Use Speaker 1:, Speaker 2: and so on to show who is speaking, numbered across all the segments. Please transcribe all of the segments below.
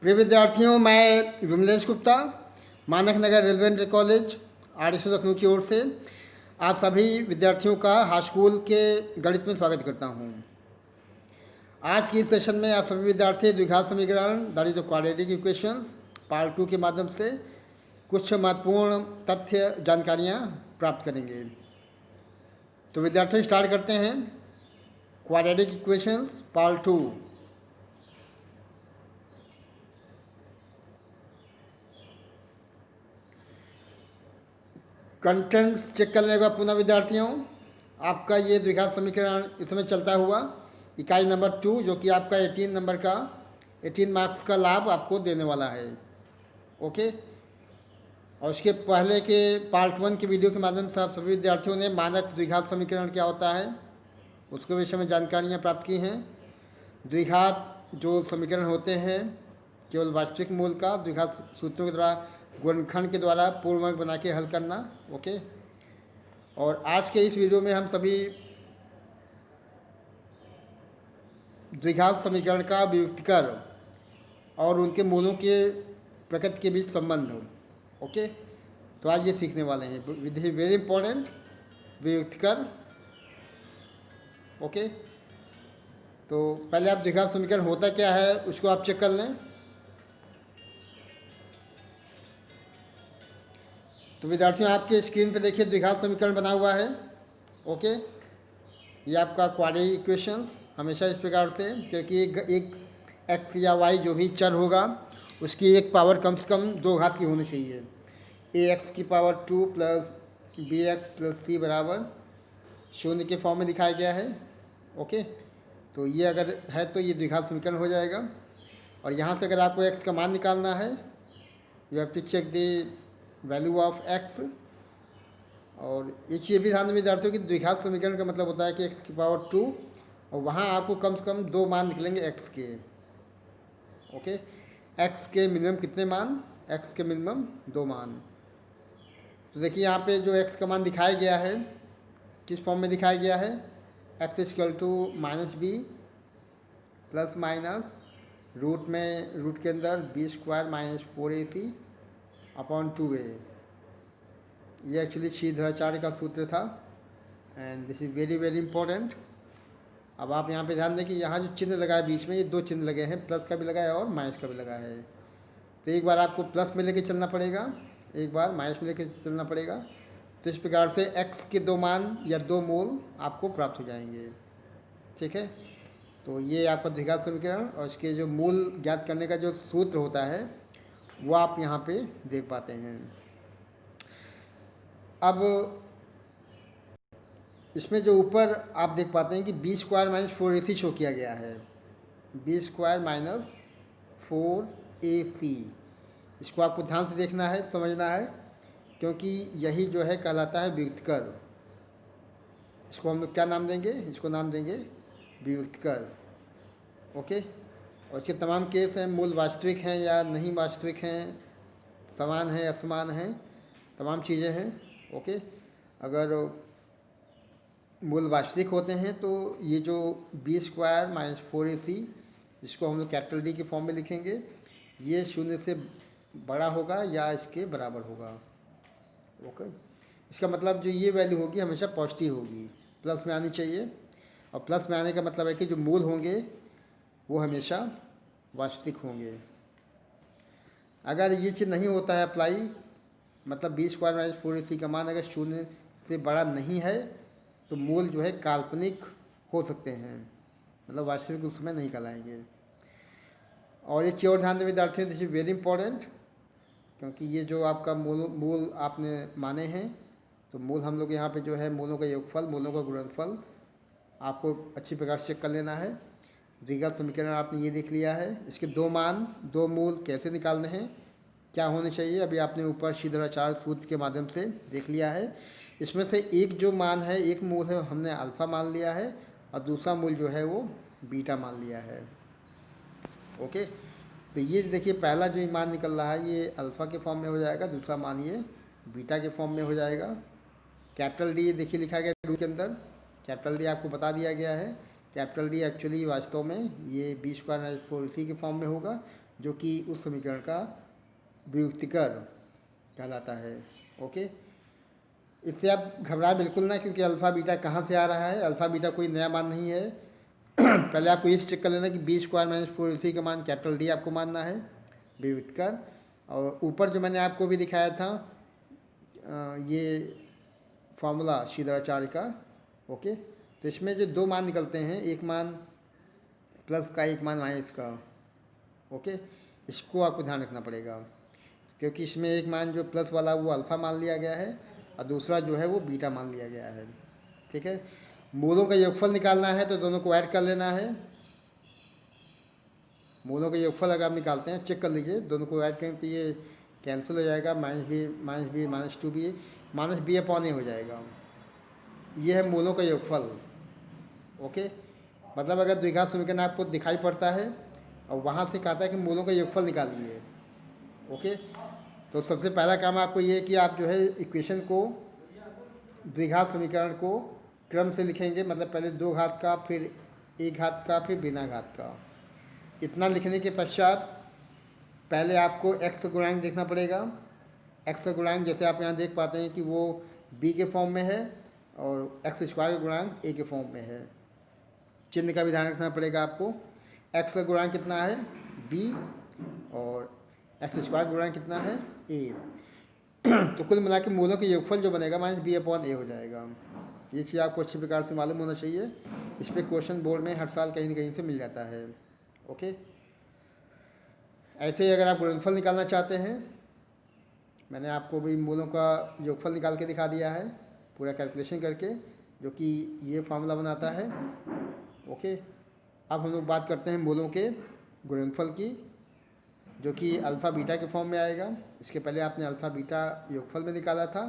Speaker 1: प्रिय विद्यार्थियों, मैं विमलेश गुप्ता, मानक नगर रेलवे कॉलेज आरएसयू लखनऊ की ओर से आप सभी विद्यार्थियों का हाई स्कूल के गणित में स्वागत करता हूं। आज की इस सेशन में आप सभी विद्यार्थी द्विघात समीकरण that is quadratic equation part 2 के माध्यम से कुछ महत्वपूर्ण तथ्य जानकारियां प्राप्त करेंगे। तो विद्यार्थी स्टार्ट करते हैं। Quadratic equations part 2। Content check करने के बाद पुनः विद्यार्थियों, आपका ये द्विघात समीकरण इसमें चलता हुआ इकाई नंबर 2 जो कि आपका 18 नंबर का 18 मार्क्स का लाभ आपको देने वाला है। ओके। और उसके पहले के पार्ट 1 के वीडियो के माध्यम से आप सभी विद्यार्थियों ने मानक द्विघात समीकरण क्या होता है उसके विषय में जानकारियाँ प्राप्त की हैं। द्विघात जो समीकरण होते हैं केवल वास्तविक मूल का द्विघात सूत्रों के द्वारा गुणनखंड के द्वारा पूर्ण वर्ग बना के हल करना। ओके। और आज के इस वीडियो में हम सभी द्विघात समीकरण का व्युत्कर और उनके मूलों के प्रकृति के बीच संबंध। ओके। तो आज ये सीखने वाले हैं। विधि वेरी इंपॉर्टेंट, व्युत्कर। ओके। तो पहले आप द्विघात समीकरण होता क्या है उसको आप चेक कर लें। तो विद्यार्थियों, आपके स्क्रीन पे देखिए द्विघात समीकरण बना हुआ है। ओके। ये आपका क्वाड्रेटिक इक्वेशंस हमेशा इस प्रकार से, क्योंकि एक एक्स या वाई जो भी चर होगा उसकी एक पावर कम से कम 2 घात की होनी चाहिए। ए एक्स की power 2 plus b x plus c बराबर 0 के फॉर्म में दिखाया गया है। ओके। तो ये अगर है तो ये द्विघात समीकरण हो जाएगा। और यहाँ से अगर आपको एक्स का मान निकालना है, you have to check the value of x. और ये चीज़ भी ध्यान में विद्यार्थियों कि द्विघात समीकरण का मतलब होता है कि एक्स की पावर 2 और वहाँ आपको कम से कम 2 मान निकलेंगे एक्स के। ओके। एक्स के मिनिमम कितने मान? एक्स के मिनिमम 2 मान। तो देखिए यहाँ पे जो एक्स का मान दिखाया गया है किस फॉर्म में दिखाया गया है? X equal to minus b plus minus root में रूट के अंदर B square minus 4ac upon 2a। ये एक्चुअली शीघ्राचार्य का सूत्र था and this is very very important. अब आप यहाँ पे ध्यान दें कि यहाँ जो चिन्ह लगा है बीच में, ये 2 चिन्ह लगे हैं, प्लस का भी लगा है और माइनस का भी लगा है। तो एक बार आपको प्लस में लेके चलना पड़ेगा, एक बार माइनस में लेके चलना पड़ेगा। तो इस प्रकार से x के 2 मान या 2 मूल आपको प्राप्त हो जाएंगे। ठीक है। तो ये आपका द्विघात समीकरण और इसके जो मूल ज्ञात करने का जो सूत्र होता है वो आप यहाँ पे देख पाते हैं। अब इसमें जो ऊपर आप देख पाते हैं कि B square minus 4ac show किया गया है। बी स्क्वायर माइनस 4ac, इसको आपको ध्यान से देखना है, समझना है, क्योंकि यही जो है कहलाता है व्युत्कर। इसको हम लोग क्या नाम देंगे? इसको नाम देंगे व्युत्कर। ओके। और इसके तमाम केस हैं, मूल वास्तविक हैं या नहीं वास्तविक हैं, समान हैं असमान हैं, तमाम चीज़ें हैं। ओके। अगर मूल वास्तविक होते हैं तो ये जो बी स्क्वायर माइनस 4ac जिसको हम लोग कैपिटल डी के फॉर्म में लिखेंगे, ये 0 से बड़ा होगा या इसके बराबर होगा। ओके। इसका मतलब जो ये वैल्यू होगी हमेशा पॉजिटिव होगी, प्लस में आनी चाहिए। और प्लस में आने का मतलब है कि जो मूल होंगे वो हमेशा वास्तविक होंगे। अगर ये चीज़ नहीं होता है अप्लाई, मतलब बी स्क्वायर माइनस 4ac का मान अगर 0 से बड़ा नहीं है तो मूल जो है काल्पनिक हो सकते हैं, मतलब वास्तविक उस समय नहीं कहलाएंगे। और एक चीज़ और ध्यान दें विद्यार्थियों, दिस इज वेरी इंपॉर्टेंट, क्योंकि ये जो आपका मूल आपने माने हैं, तो मूल हम लोग यहाँ पे जो है मूलों का योगफल, मूलों का गुणनफल आपको अच्छी प्रकार से चेक कर लेना है। द्विघात समीकरण आपने ये देख लिया है, इसके 2 मान 2 मूल कैसे निकालने हैं, क्या होने चाहिए, अभी आपने ऊपर शीघ्राचार्य सूत्र के माध्यम से देख लिया है। इसमें से एक जो मान है, एक मूल है हमने अल्फ़ा मान लिया है और दूसरा मूल जो है वो बीटा मान लिया है। ओके। तो ये देखिए पहला जो मान निकल रहा है ये अल्फ़ा के फॉर्म में हो जाएगा, दूसरा मान ये बीटा के फॉर्म में हो जाएगा। कैपिटल डी देखिए लिखा गया रूट के अंदर, कैपिटल डी आपको बता दिया गया है। कैपिटल डी एक्चुअली वास्तव में ये बी स्क्वायर माइनस 4ac के फॉर्म में होगा जो कि उस समीकरण का व्युत्क्रम कहलाता है। ओके, इससे आप घबराए बिल्कुल ना, क्योंकि अल्फ़ा बीटा कहाँ से आ रहा है। अल्फ़ा बीटा कोई नया मान नहीं है। पहले आपको ये चेक कर लेना कि बी स्क्वायर माइनस 4ac का मान कैपिटल डी आपको मानना है, व्युत्क्रम। और ऊपर जो मैंने आपको भी दिखाया था ये फॉर्मूला श्रीधराचार्य का। ओके, तो इसमें जो दो मान निकलते हैं, एक मान प्लस का, एक मान माइनस का। ओके, इसको आपको ध्यान रखना पड़ेगा, क्योंकि इसमें एक मान जो प्लस वाला वो अल्फ़ा मान लिया गया है और दूसरा जो है वो बीटा मान लिया गया है। ठीक है, मूलों का योगफल निकालना है तो दोनों को ऐड कर लेना है। मूलों का योगफल अगर आप निकालते हैं, चेक कर लीजिए, दोनों को ऐड करें तो ये कैंसिल हो जाएगा, -b -2b -b/a हो जाएगा। ये है मूलों का योगफल। ओके, मतलब अगर द्विघात समीकरण आपको दिखाई पड़ता है और वहाँ से कहता है कि मूलों का योगफल निकालिए। ओके, तो सबसे पहला काम आपको ये है कि आप जो है इक्वेशन को, द्विघात समीकरण को क्रम से लिखेंगे, मतलब पहले 2 घात का, फिर 1 घात का, फिर बिना घात का। इतना लिखने के पश्चात पहले आपको x गुणांक देखना पड़ेगा। x गुणांक जैसे आप यहाँ देख पाते हैं कि वो b के फॉर्म में है और x स्क्वायर का गुणांक a के फॉर्म में है। चिन्ह का भी ध्यान रखना पड़ेगा आपको। x का गुणांक कितना है b और x स्क्वायर गुणांक कितना है a। तो कुल मिला के मूलों के योगफल जो बनेगा -b/a हो जाएगा। ये चीज़ आपको अच्छी प्रकार से मालूम होना चाहिए। इस पर क्वेश्चन बोर्ड में हर साल कहीं न कहीं से मिल जाता है। ओके, ऐसे ही अगर आप गुणनफल निकालना चाहते हैं, मैंने आपको भी मूलों का योगफल निकाल के दिखा दिया है पूरा कैलकुलेशन करके, जो कि ये फार्मूला बनाता है। ओके, अब हम लोग बात करते हैं मूलों के गुणनफल की, जो कि अल्फ़ा बीटा के फॉर्म में आएगा। इसके पहले आपने अल्फ़ा बीटा योगफल में निकाला था,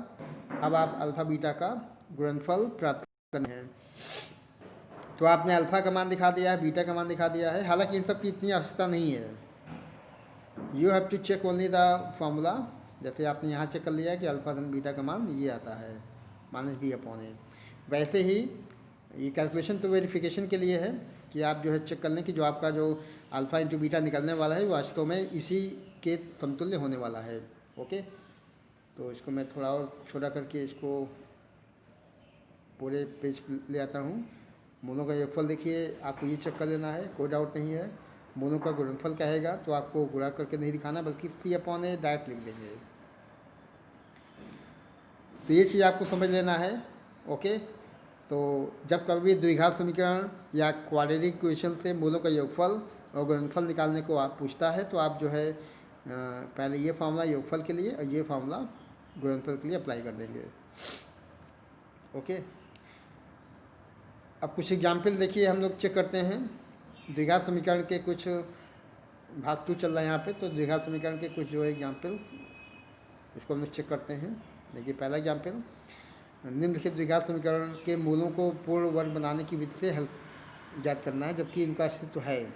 Speaker 1: अब आप अल्फ़ा बीटा का गुणनफल प्राप्त करना है। तो आपने अल्फ़ा का मान दिखा दिया है, बीटा का मान दिखा दिया है। हालांकि इन सब की इतनी आवश्यकता नहीं है। You have to check only the formula. जैसे आपने यहाँ चेक कर लिया है कि अल्फ़ा धन बीटा का मान ये आता है -b/a। वैसे ही ये कैलकुलेशन तो वेरिफिकेशन के लिए है कि आप जो है चेक कर लें कि जो आपका जो अल्फ़ा इंटू बीटा निकलने वाला है वो वास्तव में इसी के समतुल्य होने वाला है। ओके, तो इसको मैं थोड़ा और छोटा करके इसको पूरे पेज पे ले आता हूँ। मूलों का योगफल देखिए, आपको ये चेक कर लेना है, कोई डाउट नहीं है। मूलों का गुणनफल कहेगा तो आपको गुणा करके नहीं दिखाना, बल्कि c/a डायरेक्ट लिख देंगे। तो ये चीज़ आपको समझ लेना है। ओके, तो जब कभी भी द्विघात समीकरण या क्वाड्रेटिक इक्वेशन से मूलों का योगफल और गुणनफल निकालने को आप पूछता है, तो आप जो है पहले ये फार्मूला योगफल के लिए और ये फार्मूला गुणनफल के लिए अप्लाई कर देंगे। ओके, अब कुछ एग्जाम्पल देखिए, हम लोग चेक करते हैं द्विघात समीकरण के कुछ भाग 2 चल रहा है यहाँ पे। तो द्विघात समीकरण के कुछ जो है एग्जाम्पल्स, इसको हम लोग चेक करते हैं। देखिए पहला एग्जाम्पल, निम्नलिखित द्विघात समीकरण के मूलों को पूर्ण वर्ग बनाने की विधि से हल ज्ञात करना है जबकि इनका अस्तित्व है।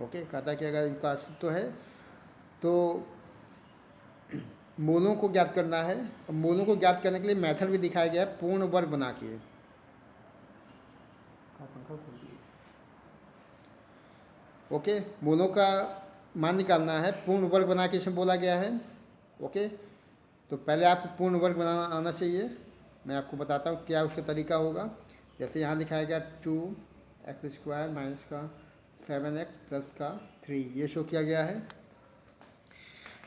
Speaker 1: ओके, कहता है कि अगर इनका अस्तित्व है तो मूलों को ज्ञात करना है। और मूलों को ज्ञात करने के लिए मेथड भी दिखाया गया है, पूर्ण वर्ग बना के। ओके, मूलों का मान निकालना है, पूर्ण वर्ग बना के इसमें बोला गया है। ओके, तो पहले आपको पूर्ण वर्ग बनाना आना चाहिए। मैं आपको बताता हूँ क्या उसका तरीका होगा। जैसे यहाँ दिखाया गया 2x² माइनस का 7x प्लस का 3, ये शो किया गया है।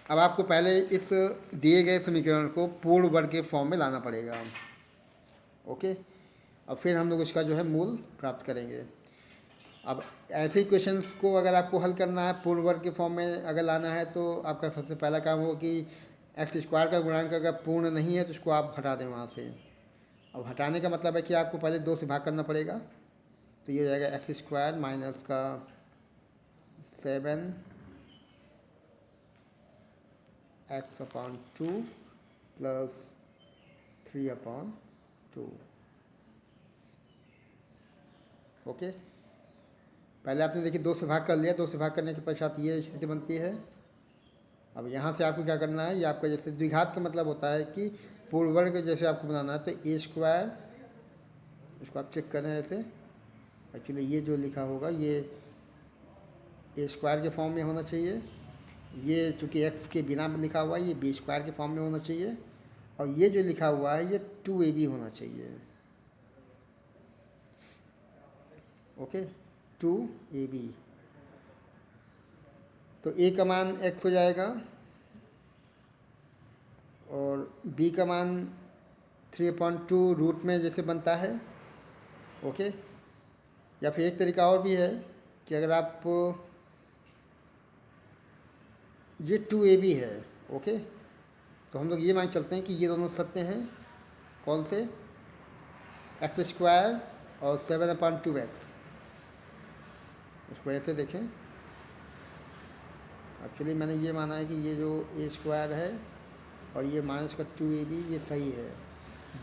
Speaker 1: अब आपको पहले इस दिए गए समीकरण को पूर्ण वर्ग के फॉर्म में लाना पड़ेगा। ओके, और फिर हम लोग उसका जो है मूल प्राप्त करेंगे। अब ऐसे क्वेश्चंस को अगर आपको हल करना है पूर्ण वर्ग के फॉर्म में अगर लाना है, तो आपका सबसे पहला काम होगा कि x² का गुणांक अगर पूर्ण नहीं है तो उसको आप हटा दें वहाँ से। अब हटाने का मतलब है कि आपको पहले 2 से भाग करना पड़ेगा। तो ये हो जाएगा x² माइनस का 7x/2 प्लस 3/2। ओके, पहले आपने देखिए 2 से भाग कर लिया, 2 से भाग करने के पश्चात ये स्थिति बनती है। अब यहाँ से आपको क्या करना है, ये आपका जैसे द्विघात का मतलब होता है कि पूर्ण वर्ग जैसे आपको बनाना है तो a², इसको आप चेक करें ऐसे। एक्चुअली ये जो लिखा होगा ये ए स्क्वायर के फॉर्म में होना चाहिए, ये चूँकि एक्स के बिना में लिखा हुआ है ये बी स्क्वायर के फॉर्म में होना चाहिए, और ये जो लिखा हुआ है ये 2ab होना चाहिए। Okay, 2ab। तो ए का मान एक्स हो जाएगा और बी का मान 3/2 रूट में जैसे बनता है। ओके, या फिर एक तरीका और भी है कि अगर आप ये 2ab है। ओके, तो हम लोग ये मान चलते हैं कि ये दोनों सत्य हैं। कौन से? एक्स स्क्वायर और 7/2x। इसको ऐसे देखें, एक्चुअली मैंने ये माना है कि ये जो ए स्क्वायर है और ये माइनस का 2ab ये सही है।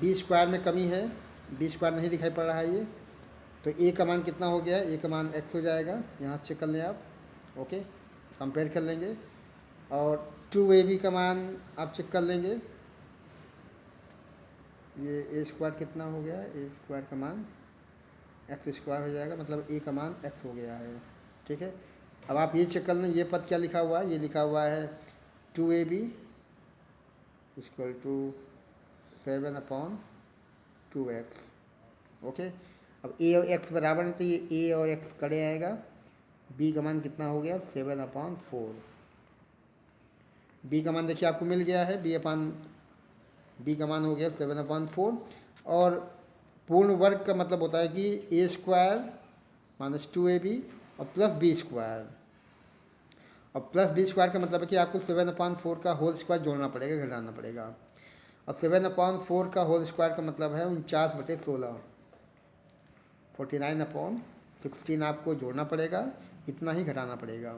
Speaker 1: बी स्क्वायर में कमी है, बी स्क्वायर नहीं दिखाई पड़ रहा है ये, तो ए का मान कितना हो गया? ए का मान एक्स हो जाएगा, यहाँ से चेक कर लें आप। ओके, कंपेयर कर लेंगे और 2ab का मान आप चेक कर लेंगे। ये ए स्क्वायर कितना हो गया? ए स्क्वायर का मान एक्स स्क्वायर हो जाएगा, मतलब ए का मान एक्स हो गया है। ठीक है, अब आप ये चेक कर लें, ये पद क्या लिखा हुआ है? ये लिखा हुआ है 2ab equal to 7/2x। Okay, अब ए और एक्स बराबर है तो ये ए और एक्स कड़े आएगा। बी का मान कितना हो गया? 7/4। बी का मान देखिए आपको मिल गया है, बी का मान हो गया 7/4। और पूर्ण वर्ग का मतलब होता है कि ए स्क्वायर माइनस 2ab और प्लस बी स्क्वायर, और प्लस बी स्क्वायर का मतलब है कि आपको 7/4 का होल स्क्वायर जोड़ना पड़ेगा, घटाना पड़ेगा। और 7/4 का होल स्क्वायर का मतलब है 49/16, 49/16 आपको जोड़ना पड़ेगा, इतना ही घटाना पड़ेगा।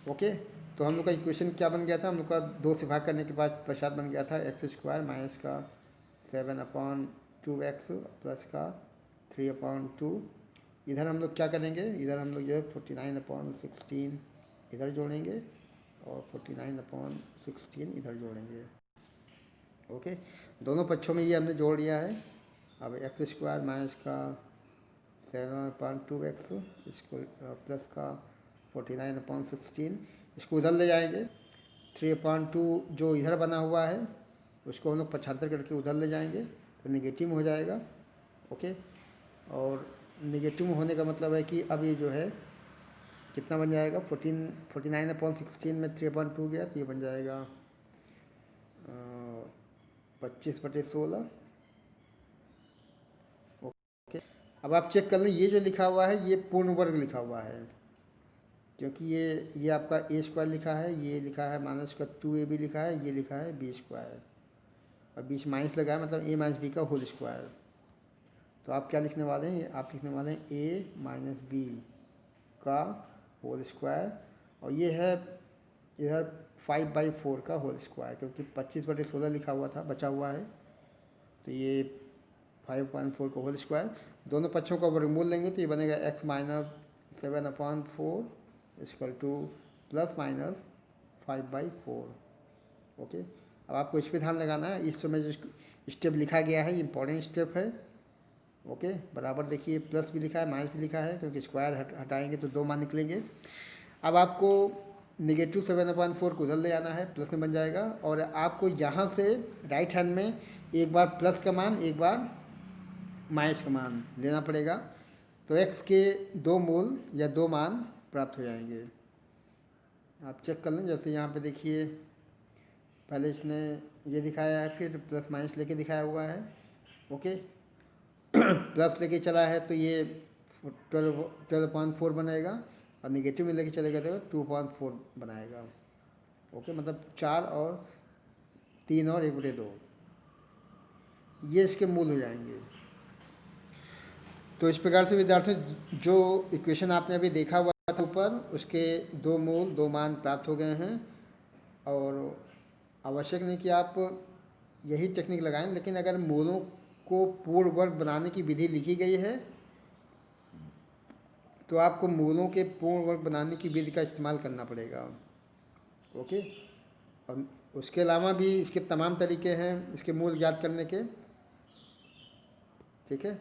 Speaker 1: ओके, तो हम लोग का इक्वेशन क्या बन गया था? हम लोग का 2 से भाग करने के बाद पश्चात बन गया था एक्स स्क्वायर माइनस का 7/2x प्लस का 3/2। इधर हम लोग क्या करेंगे? इधर हम लोग जो है 49/16 इधर जोड़ेंगे और 49/16 इधर जोड़ेंगे। ओके, दोनों पक्षों में ये हमने जोड़ दिया है। अब एक्स स्क्वायर माइनस का 7/2x इसको प्लस का 49/16 इसको उधर ले जाएंगे। 3/2 जो इधर बना हुआ है उसको हम लोग 75 करके उधर ले जाएंगे तो नेगेटिव हो जाएगा। ओके, और नेगेटिव होने का मतलब है कि अब ये जो है कितना बन जाएगा? 49/16 में 3/2 गया तो ये बन जाएगा 25/16। ओके, अब आप चेक कर लें, ये जो लिखा हुआ है ये पूर्ण वर्ग लिखा हुआ है, क्योंकि ये आपका ए स्क्वायर लिखा है, ये लिखा है माइनस का 2ab लिखा है, ये लिखा है बी स्क्वायर और बीच माइनस लगा है, मतलब ए माइनस बी का होल स्क्वायर। तो आप क्या लिखने वाले हैं? आप लिखने वाले हैं ए माइनस बी का होल स्क्वायर, और ये है इधर 5/4 का होल स्क्वायर, क्योंकि 25/16 लिखा हुआ था, बचा हुआ है, तो ये 5/4 का होल स्क्वायर। दोनों पक्षों का वर्गमूल लेंगे तो ये बनेगा x minus 7/4 equal two plus minus 5/4। Okay, अब आपको इस पर ध्यान लगाना है, इस समय जो स्टेप लिखा गया है ये इंपॉर्टेंट स्टेप है। ओके, बराबर देखिए प्लस भी लिखा है माइनस भी लिखा है, क्योंकि स्क्वायर हटाएंगे तो 2 मान निकलेंगे। अब आपको नेगेटिव 7/4 को उधर ले आना है, प्लस में बन जाएगा, और आपको यहाँ से राइट हैंड में एक बार प्लस का मान एक बार माइनस का मान लेना पड़ेगा, तो x के 2 मूल या 2 मान प्राप्त हो जाएंगे। आप चेक कर लें, जैसे यहाँ पे देखिए पहले इसने ये दिखाया है, फिर प्लस माइनस लेके दिखाया हुआ है। ओके, प्लस लेके चला है तो ये 12.4 बनेगा, और निगेटिव में लेके चलेगा तो 2.4 बनाएगा। ओके, मतलब 4 और 3 और 1/2 ये इसके मूल हो जाएंगे। तो इस प्रकार से विद्यार्थियों जो इक्वेशन आपने अभी देखा हुआ था ऊपर, उसके 2 मूल 2 मान प्राप्त हो गए हैं। और आवश्यक नहीं कि आप यही टेक्निक लगाएं, लेकिन अगर मूलों को पूर्ण वर्ग बनाने की विधि लिखी गई है तो आपको मूलों के पूर्ण वर्ग बनाने की विधि का इस्तेमाल करना पड़ेगा। ओके, और उसके अलावा भी इसके तमाम तरीके हैं इसके मूल ज्ञात करने के। ठीक है,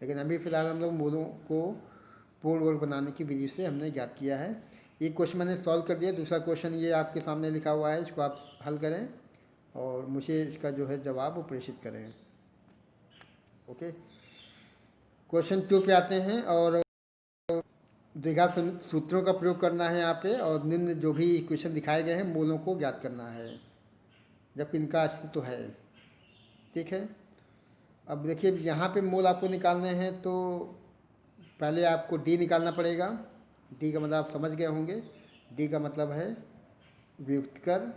Speaker 1: लेकिन अभी फ़िलहाल हम लोग मूलों को पूर्ण वर्ग बनाने की विधि से हमने ज्ञात किया है। एक क्वेश्चन मैंने सॉल्व कर दिया, दूसरा क्वेश्चन ये आपके सामने लिखा हुआ है, इसको आप हल करें और मुझे इसका जो है जवाब वो प्रेषित करें। ओके, क्वेश्चन 2 पे आते हैं और द्विघात सूत्रों का प्रयोग करना है यहाँ पे, और निम्न जो भी इक्वेशन दिखाए गए हैं मूलों को ज्ञात करना है जबकि इनका अस्तित्व है। ठीक है, अब देखिए यहाँ पे मूल आपको निकालने हैं, तो पहले आपको डी निकालना पड़ेगा। डी का मतलब आप समझ गए होंगे, डी का मतलब है व्युत्कर।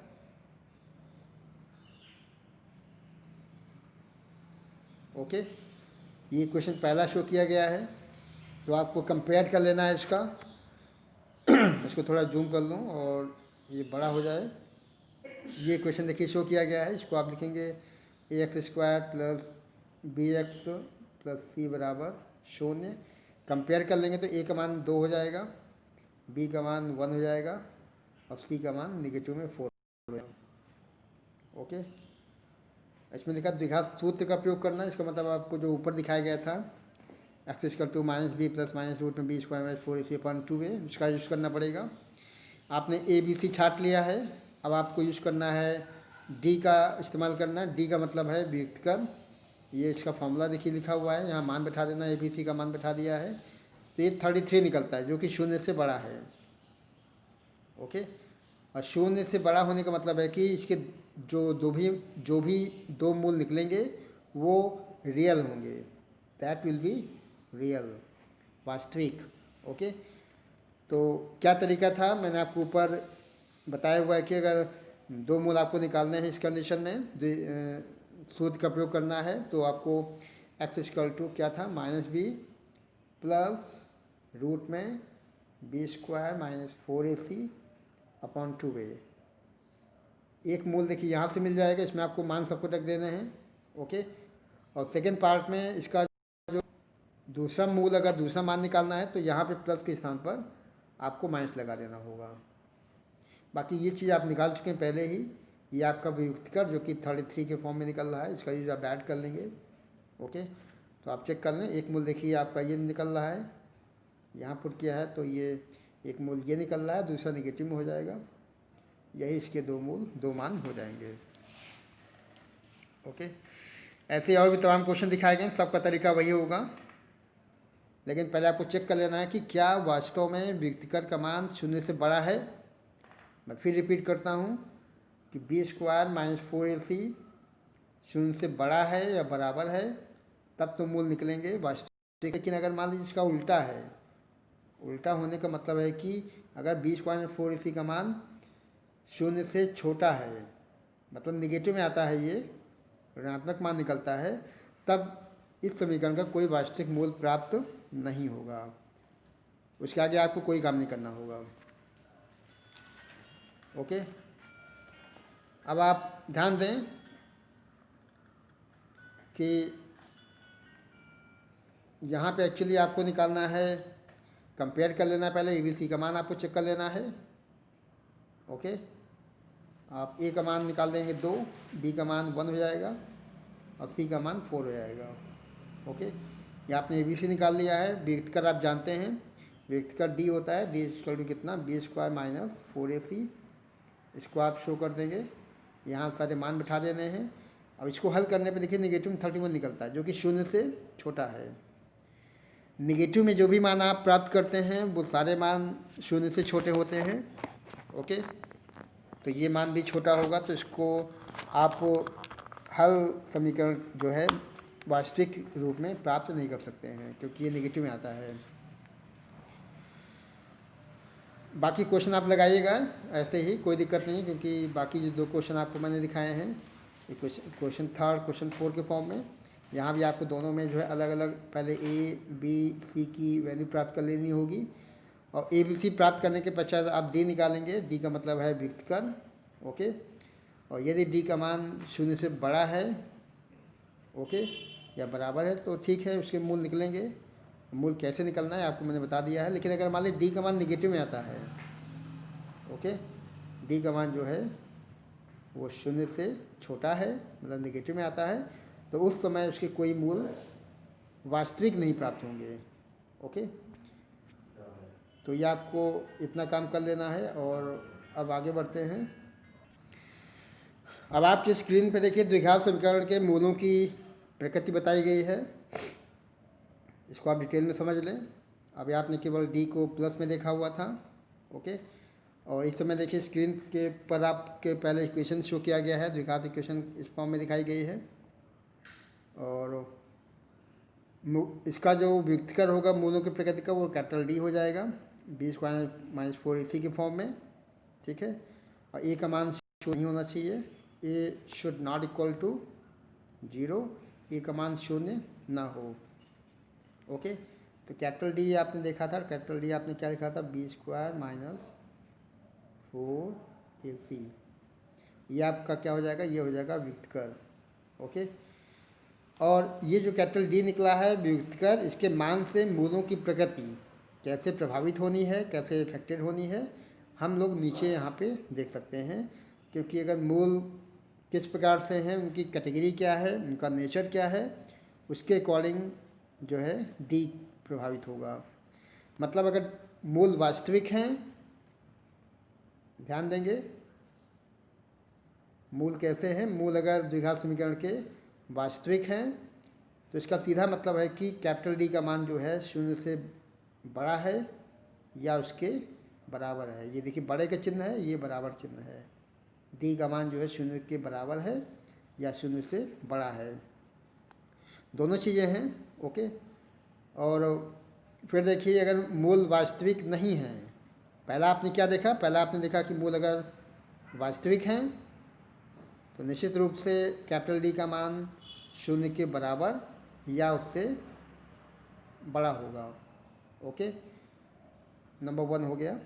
Speaker 1: ओके, ये क्वेश्चन पहला शो किया गया है, तो आपको कंपेयर कर लेना है इसका। इसको थोड़ा जूम कर लूँ और ये बड़ा हो जाए। ये क्वेश्चन देखिए शो किया गया है, इसको आप लिखेंगे ax² plus bx plus c बराबर 0। कंपेयर कर लेंगे तो a का मान 2 हो जाएगा, b का मान 1 हो जाएगा और c का मान नेगेटिव में 4 हो जाएगा। ओके, इसमें लिखा द्विघात सूत्र का प्रयोग करना है, इसका मतलब आपको जो ऊपर दिखाया गया था x minus b plus minus root में b² माइनस 4ac/2 में, इसका यूज़ करना पड़ेगा। आपने ए बी सी छाट लिया है, अब आपको यूज़ करना है डी का इस्तेमाल करना है। डी का मतलब है व्युत्कर। ये इसका फॉर्मूला देखिए लिखा हुआ है, यहाँ मान बैठा देना, ए बी सी का मान बैठा दिया है, तो ये 33 निकलता है जो कि 0 से बड़ा है। ओके, और 0 से बड़ा होने का मतलब है कि इसके जो भी दो मूल निकलेंगे वो रियल होंगे, दैट विल बी रियल, वास्तविक। ओके, तो क्या तरीका था मैंने आपको ऊपर बताया हुआ है कि अगर दो मूल आपको निकालने हैं इस कंडीशन में, सूत्र का प्रयोग करना है, तो आपको x क्या था माइनस बी प्लस रूट में b² माइनस 4ac/2 एक मूल देखिए यहाँ से मिल जाएगा, इसमें आपको मान सबको रख देने हैं। ओके, और सेकेंड पार्ट में इसका जो दूसरा मूल अगर दूसरा मान निकालना है तो यहाँ पे प्लस के स्थान पर आपको माइनस लगा देना होगा। बाकी ये चीज़ आप निकाल चुके हैं पहले ही, ये आपका व्युत्कर जो कि 33 के फॉर्म में निकल रहा है, इसका यूज आप ऐड कर लेंगे। ओके, तो आप चेक कर लें, एक मूल देखिए आपका ये निकल रहा है, यहाँ पुट किया है तो ये एक मूल ये निकल रहा है, दूसरा नेगेटिव में हो जाएगा, यही इसके दो मान हो जाएंगे। ओके, ऐसे और भी तमाम क्वेश्चन दिखाए गए, सबका तरीका वही होगा, लेकिन पहले आपको चेक कर लेना है कि क्या वास्तव में व्युत्कर का मान 0 से बड़ा है। मैं फिर रिपीट करता हूँ कि b² माइनस 4ac 0 से बड़ा है या बराबर है, तब तो मूल निकलेंगे वास्तविक। लेकिन अगर मान लीजिए इसका उल्टा है, उल्टा होने का मतलब है कि अगर b² माइनस 4ac का मान 0 से छोटा है, मतलब निगेटिव में आता है, ये ऋणात्मक मान निकलता है, तब इस समीकरण का कोई वास्तविक मूल प्राप्त नहीं होगा, उसके आगे आपको कोई काम नहीं करना होगा। ओके, अब आप ध्यान दें कि यहाँ पे एक्चुअली आपको निकालना है, कंपेयर कर लेना है, पहले ABC का मान आपको चेक कर लेना है। ओके, आप A का मान निकाल देंगे 2, B का मान 1 हो जाएगा और C का मान 4 हो जाएगा। ओके, ये आपने ABC निकाल लिया है। व्युत्कर आप जानते हैं, व्युत्कर D होता है, D कितना b² माइनस 4ac, इसको आप शो कर देंगे, यहाँ सारे मान बिठा देने हैं। अब इसको हल करने पे देखिए नेगेटिव 31 निकलता है जो कि 0 से छोटा है। नेगेटिव में जो भी मान आप प्राप्त करते हैं वो सारे मान 0 से छोटे होते हैं। ओके, तो ये मान भी छोटा होगा, तो इसको आप हल समीकरण जो है वास्तविक रूप में प्राप्त नहीं कर सकते हैं क्योंकि ये नेगेटिव में आता है। बाकी क्वेश्चन आप लगाइएगा ऐसे ही, कोई दिक्कत नहीं, क्योंकि बाकी जो दो क्वेश्चन आपको मैंने दिखाए हैं, ये क्वेश्चन 3 क्वेश्चन 4 के फॉर्म में, यहाँ भी आपको दोनों में जो है अलग अलग पहले A B C की वैल्यू प्राप्त कर लेनी होगी, और A B C प्राप्त करने के पश्चात आप D निकालेंगे। D का मतलब है व्युत्कर। ओके, और यदि D का मान 0 से बड़ा है, ओके, या बराबर है, तो ठीक है, उसके मूल निकलेंगे। मूल कैसे निकलना है आपको मैंने बता दिया है। लेकिन अगर मान लीजिए D का मान निगेटिव में आता है, ओके, D का मान जो है वो 0 से छोटा है, मतलब निगेटिव में आता है, तो उस समय उसके कोई मूल वास्तविक नहीं प्राप्त होंगे। ओके, तो ये आपको इतना काम कर लेना है। और अब आगे बढ़ते हैं। अब आपकी स्क्रीन पे देखिए द्विघात समीकरण के मूलों की प्रकृति बताई गई है। इसको आप डिटेल में समझ लें। अभी आपने केवल डी को प्लस में देखा हुआ था, ओके। और इस समय देखिए स्क्रीन के पर आपके पहले इक्वेशन शो किया गया है, द्विघात इक्वेशन इस फॉर्म में दिखाई गई है। और इसका जो व्युत्कर होगा मूलों की प्रकृति का वो कैपिटल डी हो जाएगा, बी स्क्वायर माइनस 4ac के फॉर्म में, ठीक है। और ए का मान शून्य नहीं होना चाहिए, ए शुड नॉट इक्वल टू 0, ए का मान शून्य ना हो, ओके। तो कैपिटल डी आपने देखा था, कैपिटल डी आपने क्या लिखा था, बी स्क्वायर माइनस 4ac, ये आपका क्या हो जाएगा, ये हो जाएगा व्युत्कर, ओके। और ये जो कैपिटल डी निकला है व्युत्कर, इसके मान से मूलों की प्रकृति कैसे प्रभावित होनी है, कैसे इफेक्टेड होनी है, हम लोग नीचे यहाँ पे देख सकते हैं। क्योंकि अगर मूल किस प्रकार से हैं, उनकी कैटेगरी क्या है, उनका नेचर क्या है, उसके अकॉर्डिंग जो है डी प्रभावित होगा। मतलब अगर मूल वास्तविक हैं, ध्यान देंगे मूल कैसे हैं, मूल अगर द्विघात समीकरण के वास्तविक हैं तो इसका सीधा मतलब है कि कैपिटल डी का मान जो है शून्य से बड़ा है या उसके बराबर है। ये देखिए बड़े का चिन्ह है, ये बराबर चिन्ह है। डी का मान जो है शून्य के बराबर है या शून्य से बड़ा है, दोनों चीज़ें हैं, ओके। और फिर देखिए अगर मूल वास्तविक नहीं है, पहला आपने क्या देखा, पहला आपने देखा कि मूल अगर वास्तविक हैं तो निश्चित रूप से कैपिटल डी का मान शून्य के बराबर या उससे बड़ा होगा, ओके। नंबर 1 हो गया।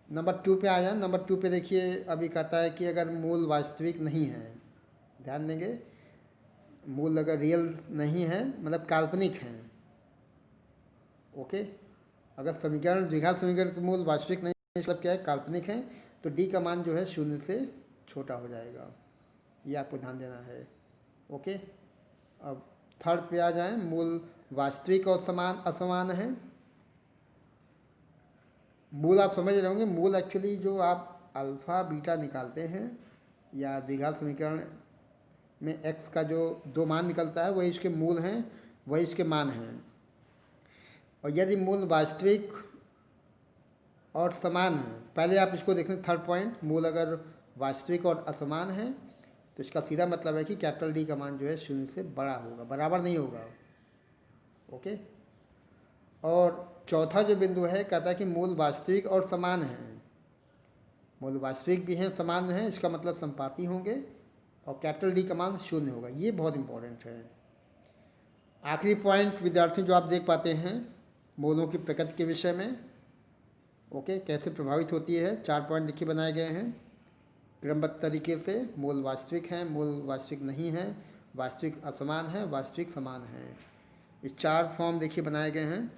Speaker 1: नंबर 2 पे आ जाए। नंबर 2 पे देखिए अभी कहता है कि अगर मूल वास्तविक नहीं है, ध्यान देंगे, मूल अगर रियल नहीं है मतलब काल्पनिक हैं, ओके। अगर समीकरण द्विघात समीकरण के मूल वास्तविक नहीं मतलब क्या है, काल्पनिक है, तो डी का मान जो है शून्य से छोटा हो जाएगा, ये आपको ध्यान देना है, ओके। अब थर्ड पे आ जाएं। मूल वास्तविक और समान असमान है। मूल आप समझ रहे होंगे, मूल एक्चुअली जो आप अल्फ़ा बीटा निकालते हैं या द्विघात समीकरण में एक्स का जो 2 मान निकलता है वही इसके मूल हैं, वही इसके मान हैं। और यदि मूल वास्तविक और समान है, पहले आप इसको देखें थर्ड पॉइंट, मूल अगर वास्तविक और असमान है तो इसका सीधा मतलब है कि कैपिटल डी का मान जो है शून्य से बड़ा होगा, बराबर नहीं होगा, ओके। और चौथा जो बिंदु है कहता है कि मूल वास्तविक और समान है। मूल वास्तविक भी हैं, समान हैं, इसका मतलब संपाती होंगे और कैपिटल डी का मान शून्य होगा, ये बहुत इंपॉर्टेंट है। आखिरी पॉइंट विद्यार्थी जो आप देख पाते हैं मूलों की प्रकृति के विषय में, ओके, कैसे प्रभावित होती है, 4 पॉइंट देखिए बनाए गए हैं क्रमबद्ध तरीके से। मूल वास्तविक हैं, मूल वास्तविक नहीं हैं, वास्तविक असमान है, वास्तविक समान है। ये 4 फॉर्म देखिए बनाए गए हैं।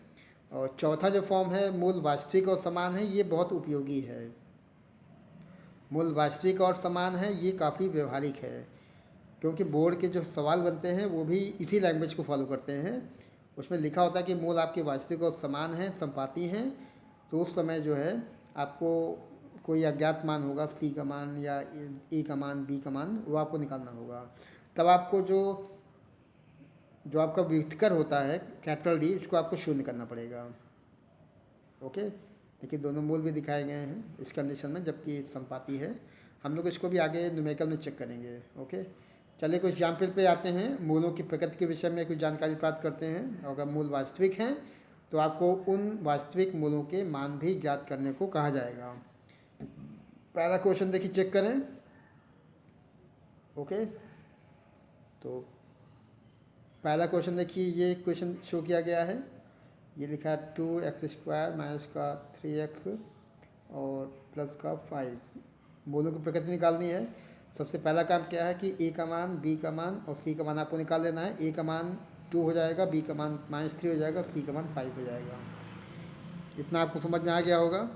Speaker 1: और चौथा जो फॉर्म है मूल वास्तविक और समान है, ये बहुत उपयोगी है। मूल वास्तविक और समान है ये काफ़ी व्यवहारिक है, क्योंकि बोर्ड के जो सवाल बनते हैं वो भी इसी लैंग्वेज को फॉलो करते हैं। उसमें लिखा होता है कि मूल आपके वास्तविक और समान हैं, संपाती हैं, तो उस समय जो है आपको कोई अज्ञात मान होगा, सी का मान या ए का मान, बी का मान, वो आपको निकालना होगा। तब आपको जो आपका व्युत्कर होता है कैपिटल डी, उसको आपको शून्य करना पड़ेगा, ओके। देखिए दोनों मूल भी दिखाए गए हैं इस कंडीशन में, जबकि संपाती है। हम लोग इसको भी आगे न्यूमेरिकल में चेक करेंगे, ओके। चलिए कुछ एग्जाम्पल पे आते हैं, मूलों की प्रकृति के विषय में कुछ जानकारी प्राप्त करते हैं। अगर मूल वास्तविक हैं तो आपको उन वास्तविक मूलों के मान भी ज्ञात करने को कहा जाएगा। पहला क्वेश्चन देखिए चेक करें, ओके। तो पहला क्वेश्चन देखिए, ये क्वेश्चन शो किया गया है, ये लिखा है 2x² माइनस का 3x और प्लस का 5। मूलों की प्रकृति निकालनी है। सबसे पहला काम क्या है कि a का मान, b का मान और c का मान आपको निकाल लेना है। a का मान 2 हो जाएगा, b का मान -3 हो जाएगा, c का मान 5 हो जाएगा। इतना आपको समझ में आ गया होगा।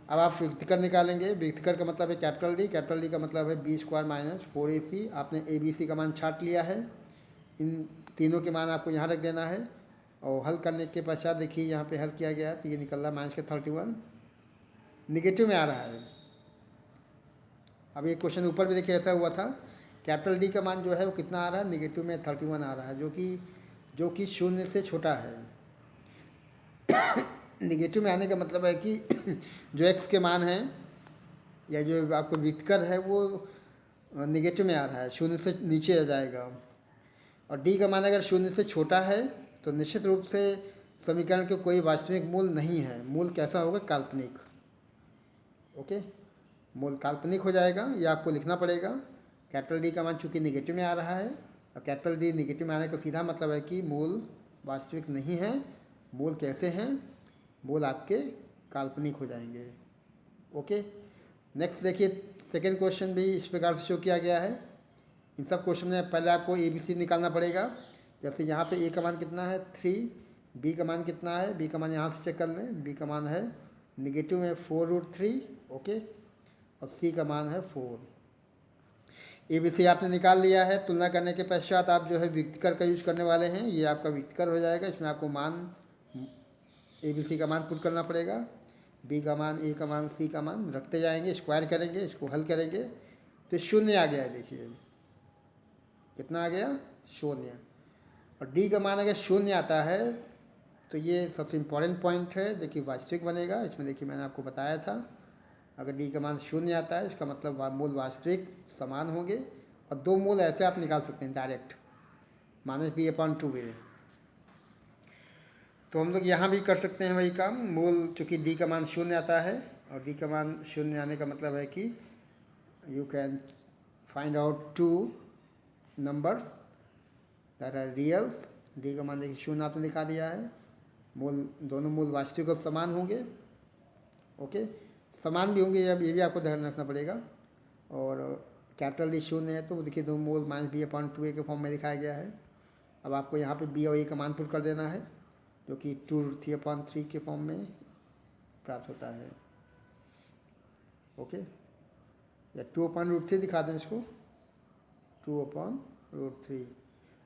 Speaker 1: अब आप व्युत्कर निकालेंगे। व्युत्कर का मतलब है कैपिटल डी, कैपिटल डी का मतलब है b² माइनस 4ac। आपने a b c का मान छाट लिया है, इन तीनों के मान आपको यहाँ रख देना है। और हल करने के पश्चात देखिए यहाँ पे हल किया गया है तो ये निकल रहा -31। निगेटिव में आ रहा है। अब ये क्वेश्चन ऊपर भी देखिए ऐसा हुआ था, कैपिटल डी का मान जो है वो कितना आ रहा है, निगेटिव में 31 आ रहा है, जो कि शून्य से छोटा है। निगेटिव में आने का मतलब है कि जो एक्स के मान हैं या जो आपको विककर है वो निगेटिव में आ रहा है, शून्य से नीचे आ जाएगा। और डी का मान अगर शून्य से छोटा है तो निश्चित रूप से समीकरण के कोई वास्तविक मूल नहीं है। मूल कैसा होगा, काल्पनिक। ओके, मूल काल्पनिक हो जाएगा, ये आपको लिखना पड़ेगा। कैपिटल डी का मान चूंकि निगेटिव में आ रहा है और कैपिटल डी निगेटिव में आने का सीधा मतलब है कि मूल वास्तविक नहीं है। मूल कैसे हैं, मूल आपके काल्पनिक हो जाएंगे। ओके, नेक्स्ट देखिए, सेकेंड क्वेश्चन भी इस प्रकार से शो किया गया है। इन सब क्वेश्चन में पहले आपको ए बी सी निकालना पड़ेगा। जैसे यहाँ पे ए का मान कितना है 3, बी का मान कितना है, बी का मान यहाँ से चेक कर लें, बी का मान है निगेटिव में 4√3। ओके, और सी का मान है 4। ए बी सी आपने निकाल लिया है। तुलना करने के पश्चात आप जो है विकर्ण का यूज करने वाले हैं, ये आपका विकर्ण हो जाएगा। इसमें आपको मान ए बी सी का मान पुट करना पड़ेगा, बी का मान, ए का मान, सी का मान रखते जाएंगे, स्क्वायर करेंगे, इसको हल करेंगे तो शून्य आ गया है। देखिए कितना आ गया, शून्य। और डी का मान अगर शून्य आता है तो ये सबसे इम्पोर्टेंट पॉइंट है, देखिए वास्तविक बनेगा। इसमें देखिए मैंने आपको बताया था, अगर डी का मान शून्य आता है इसका मतलब मूल वास्तविक समान होंगे। और दो मूल ऐसे आप निकाल सकते हैं डायरेक्ट, -b/2a। तो हम लोग यहाँ भी कर सकते हैं वही काम। मूल चूँकि डी का मान शून्य आता है और डी का मान शून्य आने का मतलब है कि you can find out 2 numbers that are reals. D का मान देखिए शून्य आपने दिखा दिया है। मूल, दोनों मूल वास्तविक और समान होंगे। ओके, समान भी होंगे, ये भी आपको ध्यान रखना पड़ेगा। और कैपिटल डी शून्य है तो देखिए दो मूल -b/2a के फॉर्म में दिखाया गया है। अब आपको यहाँ पे बी और ए का मान पुट कर देना है, जो कि 2√3 के फॉर्म में प्राप्त होता है। ओके, या 2/√3 दिखा दें इसको, 2/√3।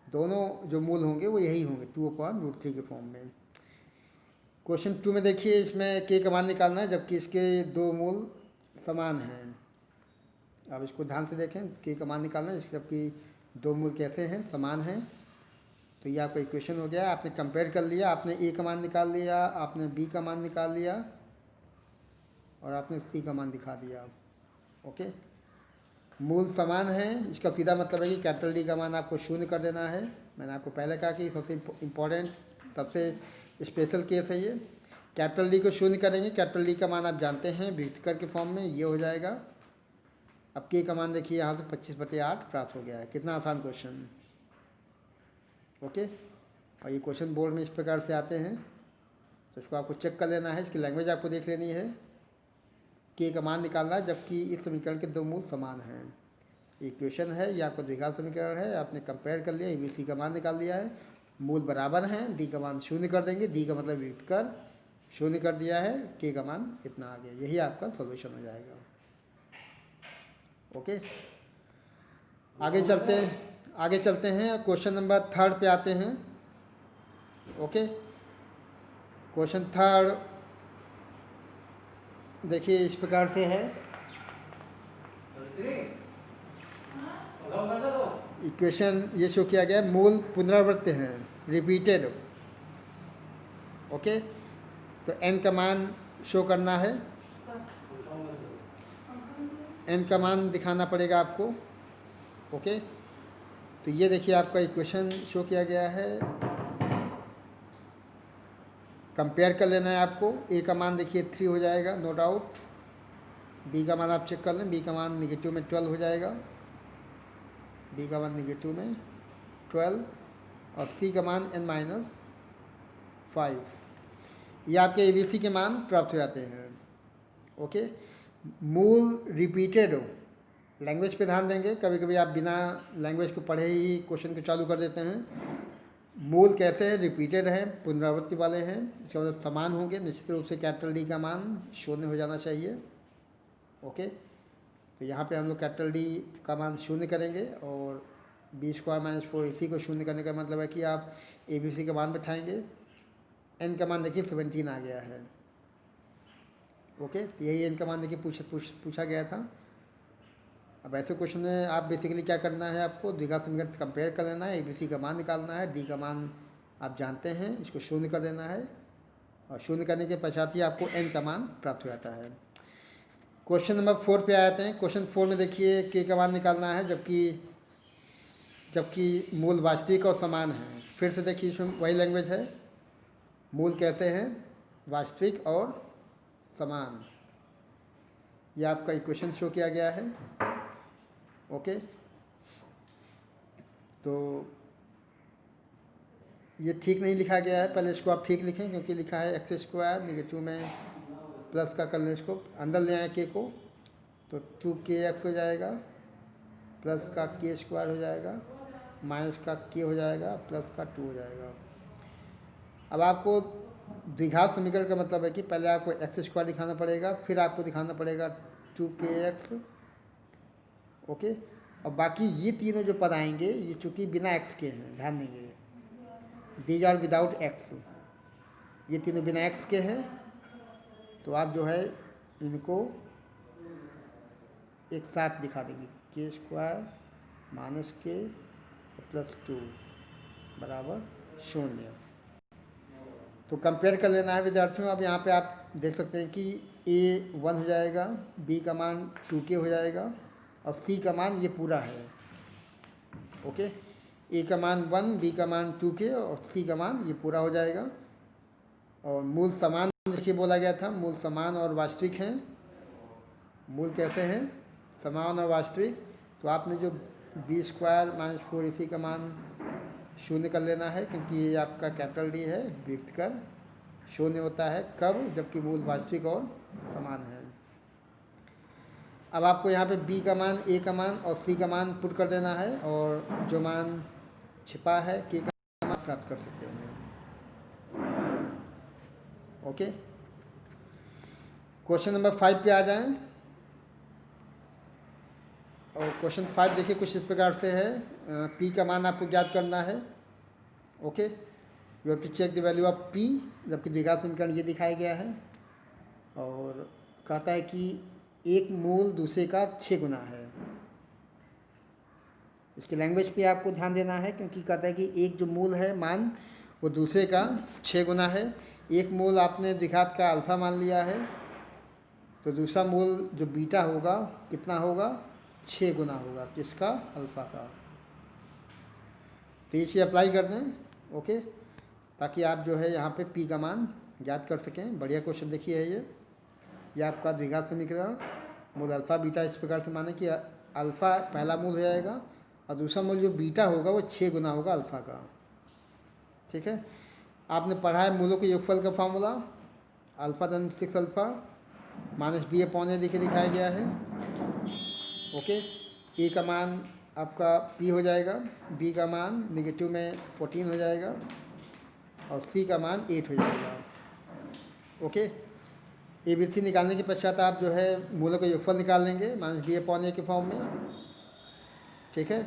Speaker 1: दोनों जो मूल होंगे वो यही होंगे, 2/√3 के फॉर्म में। क्वेश्चन 2 में देखिए, इसमें के का मान निकालना है जबकि इसके दो मूल समान हैं। अब इसको ध्यान से देखें, के का मान निकालना है जबकि दो मूल कैसे हैं, समान हैं। तो ये आपका इक्वेशन हो गया। आपने कंपेयर कर लिया, आपने ए का मान निकाल लिया, आपने बी का मान निकाल लिया और आपने सी का मान दिखा दिया। ओके, मूल समान हैं, इसका सीधा मतलब है कि कैपिटल डी का मान आपको शून्य कर देना है। मैंने आपको पहले कहा कि सबसे इम्पोर्टेंट, सबसे स्पेशल केस है ये। कैपिटल डी को शून्य करेंगे, कैपिटल डी का मान आप जानते हैं विकर्ण के फॉर्म में, ये हो जाएगा। अब के का मान देखिए यहाँ से 25/8 प्राप्त हो गया है। कितना आसान क्वेश्चन। ओके, और ये क्वेश्चन बोर्ड में इस प्रकार से आते हैं, तो इसको आपको चेक कर लेना है, इसकी लैंग्वेज आपको देख लेनी है। के का मान निकालना है जबकि इस समीकरण के दो मूल समान हैं। इक्वेशन है, ये आपका द्विघात समीकरण है, आपने कंपेयर कर लिया, ABC का मान निकाल लिया है, मूल बराबर हैं, डी का मान शून्य कर देंगे, डी का मतलब विकर्ण, शून्य कर दिया है, के का मान इतना आ गया। यही आपका सॉल्यूशन हो जाएगा। ओके, आगे चलते हैं क्वेश्चन नंबर 3 पे आते हैं। ओके, क्वेश्चन 3 देखिए इस प्रकार से है। इक्वेशन ये शो किया गया है, मूल पुनरावृत्त हैं, रिपीटेड। ओके, तो n का मान शो करना है, n का मान दिखाना पड़ेगा आपको। ओके, तो ये देखिए आपका इक्वेशन शो किया गया है। कंपेयर कर लेना है आपको। ए का मान देखिए 3 हो जाएगा, नो डाउट। बी का मान आप चेक कर लें, बी का मान निगेटिव में 12 हो जाएगा, बी का मान निगेटिव में 12। और सी का मान n-5। ये आपके ABC के मान प्राप्त हो जाते हैं। ओके, मूल रिपीटेड हो, लैंग्वेज पे ध्यान देंगे। कभी कभी आप बिना लैंग्वेज को पढ़े ही क्वेश्चन को चालू कर देते हैं। मूल कैसे हैं, रिपीटेड हैं, पुनरावृत्ति वाले हैं, इसका मतलब समान होंगे। निश्चित रूप से कैपिटल डी का मान शून्य हो जाना चाहिए। ओके, तो यहाँ पे हम लोग कैपिटल डी का मान शून्य करेंगे और b² - 4 इसी को शून्य करने का मतलब है कि आप ABC का मान बैठाएंगे। n का मान देखिए 17 आ गया है। ओके, तो यही n का मान देखिए पूछा गया था। अब ऐसे क्वेश्चन में आप बेसिकली क्या करना है, आपको द्विघात समीकरण कंपेयर कर लेना है, ABC का मान निकालना है, D का मान आप जानते हैं, इसको शून्य कर देना है और शून्य करने के पश्चात ही आपको n का मान प्राप्त हो जाता है। क्वेश्चन नंबर 4 पे आ जाते हैं। क्वेश्चन 4 में देखिए k का मान निकालना है, जबकि मूल वास्तविक और समान है। फिर से देखिए इसमें वही लैंग्वेज है, मूल कैसे हैं, वास्तविक और समान। यह आपका इक्वेशन शो किया गया है। ओके, तो ये ठीक नहीं लिखा गया है, पहले इसको आप ठीक लिखें, क्योंकि लिखा है एक्स स्क्वायर, नेगेटिव में प्लस का कर लें, इसको अंदर ले आए के को, तो 2kx हो जाएगा, प्लस का k स्क्वायर हो जाएगा, माइनस का k हो जाएगा, प्लस का 2 हो जाएगा। अब आपको द्विघात समीकरण का मतलब है कि पहले आपको एक्स स्क्वायर दिखाना पड़ेगा, फिर आपको दिखाना पड़ेगा 2kx। ओके, और बाकी ये तीनों जो पद आएंगे ये चूँकि बिना एक्स के हैं, ध्यान देंगे, दीज आर विदाउट एक्स, ये तीनों बिना एक्स के हैं, तो आप जो है इनको एक साथ दिखा देंगे, के स्क्वायर माइनस के प्लस 2 बराबर 0। तो कंपेयर कर लेना है विद्यार्थियों। अब यहाँ पे आप देख सकते हैं कि A 1 हो जाएगा, B का मान 2k हो जाएगा और C का मान ये पूरा है। ओके, A का मान 1, B का मान 2k और C का मान ये पूरा हो जाएगा। और मूल समान देखिए बोला गया था, मूल समान और वास्तविक हैं। मूल कैसे हैं, समान और वास्तविक। तो आपने जो b स्क्वायर माइनस 4ac का मान शून्य कर लेना है, क्योंकि ये आपका कैपिटल D है, व्यक्त कर शून्य होता है कब, जबकि मूल वास्तविक और समान है। अब आपको यहाँ पे b का मान, a का मान और c का मान पुट कर देना है, और जो मान छिपा है k का मान प्राप्त कर सकते हैं। ओके, क्वेश्चन नंबर 5 पे आ जाएं। और क्वेश्चन 5 देखिए कुछ इस प्रकार से है, p का मान आपको ज्ञात करना है। Okay, you have to check the value of p, जबकि द्विघात समीकरण ये दिखाया गया है। और कहता है कि एक मूल दूसरे का 6 गुना है। इसकी लैंग्वेज पे आपको ध्यान देना है, क्योंकि कहता है कि एक जो मूल है मान वो दूसरे का 6 गुना है। एक मूल आपने द्विघात का अल्फ़ा मान लिया है, तो दूसरा मूल जो बीटा होगा कितना होगा, 6 गुना होगा किसका, अल्फ़ा का। तो इसे अप्लाई कर दें। ओके, ताकि आप जो है यहाँ पे p का मान ज्ञात कर सकें। बढ़िया क्वेश्चन देखिए है ये आपका द्विघात समीकरण मूल अल्फ़ा बीटा इस प्रकार से माने कि अल्फ़ा पहला मूल हो जाएगा और दूसरा मूल जो बीटा होगा वो 6 गुना होगा अल्फ़ा का। ठीक है, आपने पढ़ा है मूलों के योगफल का फार्मूला, अल्फ़ा धन 6 alpha minus b upon a लिखे दिखाया गया है। ओके, a का मान आपका p हो जाएगा, b का मान नेगेटिव में 14 हो जाएगा और c का मान 8 हो जाएगा। ओके, ABC निकालने के पश्चात आप जो है मूलों का योगफल निकाल लेंगे माइनस b अपॉन a के फॉर्म में। ठीक है,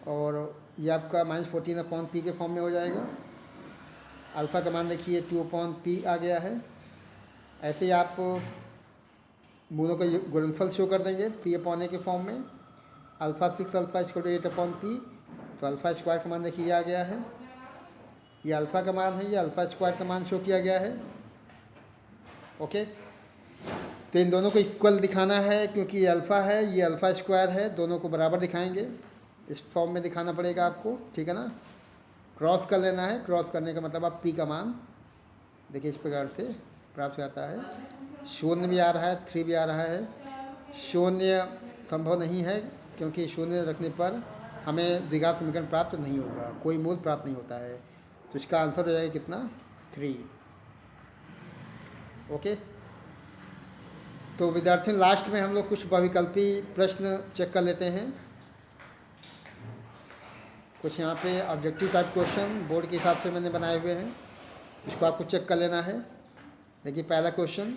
Speaker 1: और ये आपका माइनस 14 अपॉन p के फॉर्म में हो जाएगा। अल्फ़ा का मान देखिए 2 अपॉन p आ गया है। ऐसे ही आप मूलों का गुणनफल शो कर देंगे c अपॉन a के फॉर्म में, alpha 6 alpha equal to 8 upon p, तो अल्फ़ा स्क्वायर का मान देखिए आ गया है, ये अल्फ़ा का मान है, ये अल्फ़ा स्क्वायर का मान शो किया गया है। ओके, तो इन दोनों को इक्वल दिखाना है, क्योंकि ये अल्फ़ा है ये अल्फ़ा स्क्वायर है, दोनों को बराबर दिखाएंगे, इस फॉर्म में दिखाना पड़ेगा आपको। ठीक है ना, क्रॉस कर लेना है, क्रॉस करने का मतलब आप p का मान देखिए इस प्रकार से प्राप्त हो जाता है। 0 भी आ रहा है, 3 भी आ रहा है। 0 संभव नहीं है, क्योंकि 0 रखने पर हमें द्विघात समीकरण प्राप्त नहीं होगा, कोई मूल प्राप्त नहीं होता है। तो इसका आंसर हो जाएगा कितना, 3। ओके, तो विद्यार्थियों लास्ट में हम लोग कुछ बहुविकल्पी प्रश्न चेक कर लेते हैं। कुछ यहाँ पे ऑब्जेक्टिव टाइप क्वेश्चन बोर्ड के हिसाब से मैंने बनाए हुए हैं, इसको आपको चेक कर लेना है। देखिए पहला क्वेश्चन,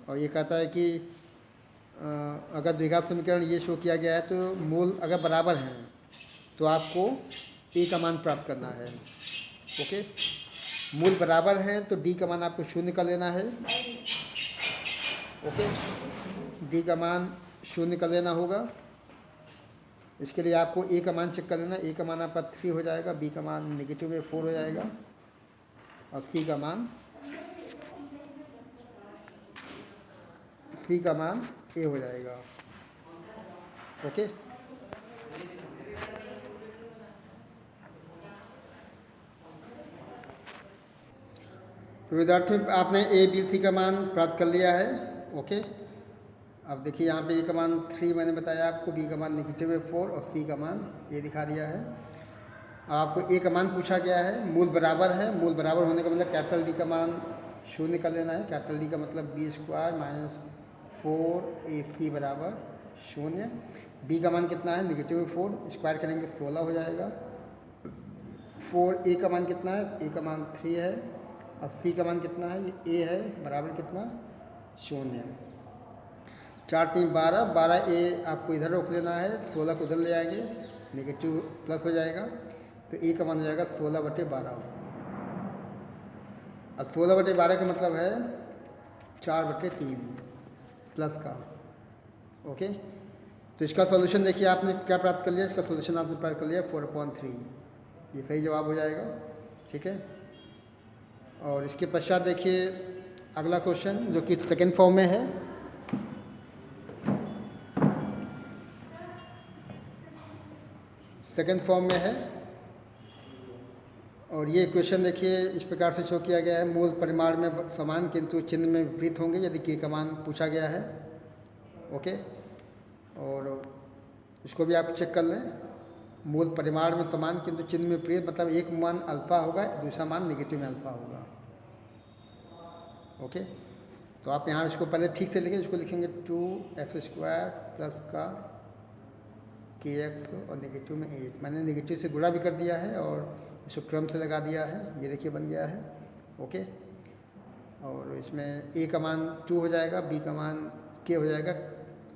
Speaker 1: और ये कहता है कि अगर द्विघात समीकरण ये शो किया गया है तो मूल अगर बराबर हैं तो आपको a का मान प्राप्त करना है। ओके, मूल बराबर हैं तो d का मान आपको 0 कर लेना है। ओके। बी का मान 0 कर लेना होगा। इसके लिए आपको ए का मान चेक कर लेना। ए का मान आपका 3 हो जाएगा, बी का मान नेगेटिव में 4 हो जाएगा और सी का मान ए हो जाएगा। ओके। तो विद्यार्थियों, आपने ए बी सी का मान प्राप्त कर लिया है। ओके। अब देखिए यहाँ पे ए का मान 3 मैंने बताया आपको, बी का मान नेगेटिव में 4 और सी का मान ए दिखा दिया है। अब आपको ए का मान पूछा गया है, मूल बराबर है। मूल बराबर होने का मतलब कैपिटल डी का मान 0 कर लेना है। कैपिटल डी का मतलब बी स्क्वायर माइनस 4ac बराबर 0। बी का मान कितना है, नेगेटिव में 4, स्क्वायर करेंगे 16 हो जाएगा। 4a का मान कितना है, ए का मान 3 है और सी का मान कितना है, ये ए है, बराबर कितना 0। 4 3 12, 12a आपको इधर रोक लेना है, 16 को उधर ले आएंगे, नेगेटिव प्लस हो जाएगा, तो ए का मान हो जाएगा 16/12। अब 16/12 का मतलब है 4/3 प्लस का। ओके। तो इसका सॉल्यूशन देखिए, आपने क्या प्राप्त कर लिया, इसका सॉल्यूशन आपने प्राप्त कर लिया 4/3। ये सही जवाब हो जाएगा। ठीक है। और इसके पश्चात देखिए अगला क्वेश्चन जो कि सेकेंड फॉर्म में है। सेकेंड फॉर्म में है और ये क्वेश्चन देखिए इस प्रकार से शो किया गया है। मूल परिमाण में समान किंतु चिन्ह में विपरीत होंगे यदि के का मान पूछा गया है। ओके। और इसको भी आप चेक कर लें। मूल परिमाण में समान किंतु चिन्ह में विपरीत मतलब एक मान अल्फा होगा, दूसरा मान नेगेटिव में अल्फा होगा। ओके। तो आप यहाँ इसको पहले ठीक से लिखें। इसको लिखेंगे 2x² प्लस का kx और नेगेटिव में 8। मैंने नेगेटिव से गुणा भी कर दिया है और इसको क्रम से लगा दिया है। ये देखिए बन गया है। ओके। और इसमें a का मान 2 हो जाएगा, b का मान k हो जाएगा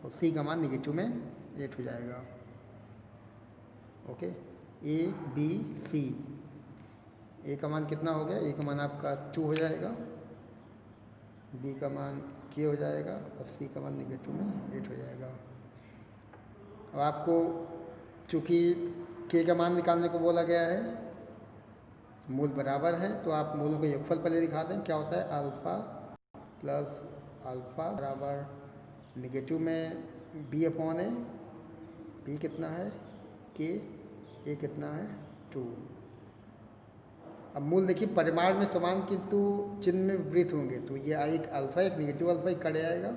Speaker 1: और c का मान नेगेटिव में 8 हो जाएगा। Okay. a b c, a का मान कितना हो गया, a का मान आपका 2 हो जाएगा, b का मान k हो जाएगा और c का मान नेगेटिव में 8 हो जाएगा। अब आपको चूँकि k का मान निकालने को बोला गया है, मूल बराबर है, तो आप मूलों का योगफल पहले दिखा दें। क्या होता है, अल्फ़ा प्लस अल्फ़ा बराबर नेगेटिव में b/a। b कितना है k, a कितना है 2। अब मूल देखिए परिमाण में समान किंतु चिन्ह में विपरीत होंगे, तो ये एक अल्फ़ा एक नेगेटिव अल्फ़ा एक कट जाएगा,